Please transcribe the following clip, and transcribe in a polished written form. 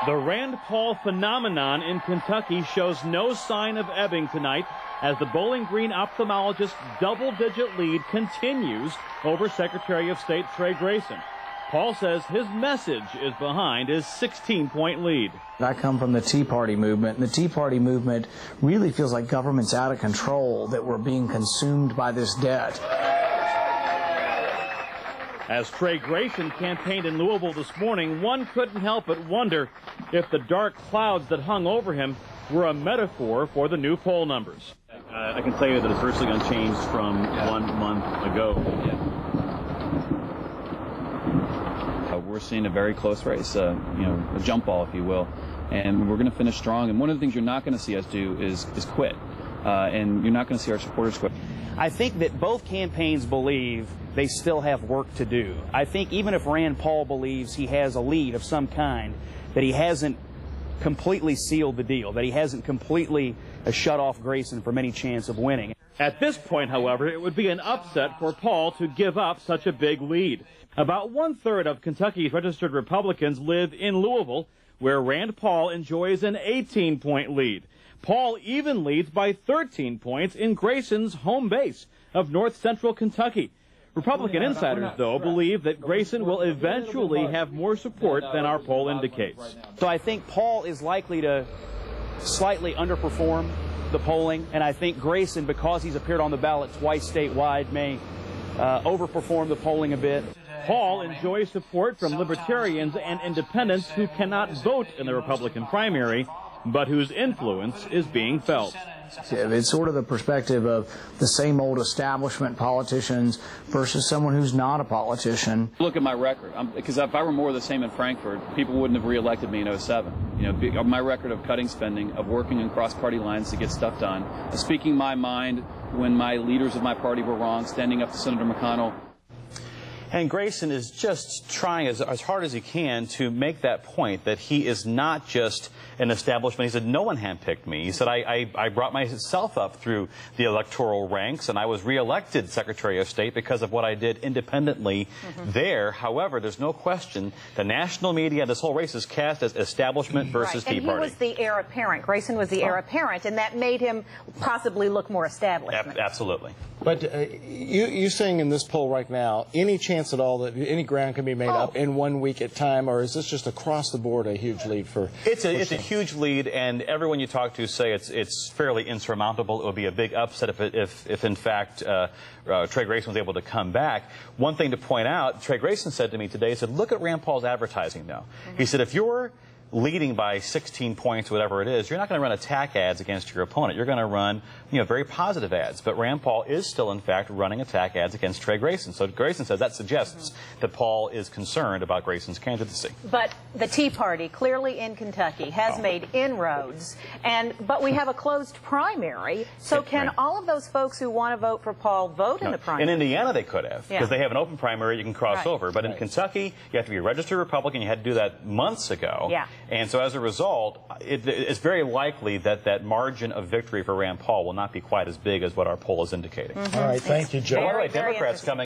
The Rand Paul phenomenon in Kentucky shows no sign of ebbing tonight as the Bowling Green ophthalmologist's double-digit lead continues over Secretary of State Trey Grayson. Paul says his message is behind his 16-point lead. I come from the Tea Party movement, and the Tea Party movement really feels like government's out of control, that we're being consumed by this debt. As Trey Grayson campaigned in Louisville this morning, one couldn't help but wonder if the dark clouds that hung over him were a metaphor for the new poll numbers. I can tell you that it's virtually unchanged from 1 month ago. We're seeing a very close race, a jump ball, if you will, and we're going to finish strong. And one of the things you're not going to see us do is quit, and you're not going to see our supporters quit. I think that both campaigns believe they still have work to do. I think even if Rand Paul believes he has a lead of some kind, that he hasn't completely sealed the deal, that he hasn't completely shut off Grayson from any chance of winning. At this point, however, it would be an upset for Paul to give up such a big lead. About 1/3 of Kentucky's registered Republicans live in Louisville, where Rand Paul enjoys an 18-point lead. Paul even leads by 13 points in Grayson's home base of north central Kentucky. Republican insiders, though, believe that Grayson will eventually have more support than our poll indicates. So I think Paul is likely to slightly underperform the polling, and I think Grayson, because he's appeared on the ballot twice statewide, may overperform the polling a bit. Paul enjoys support from libertarians and independents who cannot vote in the Republican primary, but whose influence is being felt. It's sort of the perspective of the same old establishment politicians versus someone who's not a politician. Look at my record, because if I were more of the same in Frankfurt, people wouldn't have reelected me in 07. My record of cutting spending, of working across party lines to get stuff done, of speaking my mind when my leaders of my party were wrong, standing up to Senator McConnell. And Grayson is just trying as hard as he can to make that point that he is not just an establishment. He said, no one handpicked me. He said, I brought myself up through the electoral ranks, and I was reelected Secretary of State because of what I did independently there. However, there's no question the national media, this whole race is cast as establishment versus Tea Party. And he was the heir apparent. Grayson was the heir apparent, and that made him possibly look more establishment. Absolutely. But you're saying in this poll right now, any chance at all that any ground can be made up in 1 week at time, or is this just across the board a huge lead for? It's a huge lead, and everyone you talk to say it's fairly insurmountable. It would be a big upset if in fact Trey Grayson was able to come back. One thing to point out, Trey Grayson said to me today, he said, look at Rand Paul's advertising now. He said, if you're leading by 16 points, whatever it is, you're not going to run attack ads against your opponent. You're going to run, very positive ads. But Rand Paul is still, in fact, running attack ads against Trey Grayson. So Grayson says that suggests that Paul is concerned about Grayson's candidacy. But the Tea Party, clearly in Kentucky, has made inroads, but we have a closed primary. So can all of those folks who want to vote for Paul vote in the primary? In Indiana, they could have, because they have an open primary you can cross over. But in Kentucky, you have to be a registered Republican. You had to do that months ago. And so as a result, it's very likely that that margin of victory for Rand Paul will not be quite as big as what our poll is indicating. All right, thank you, Joe. All right, Democrats coming.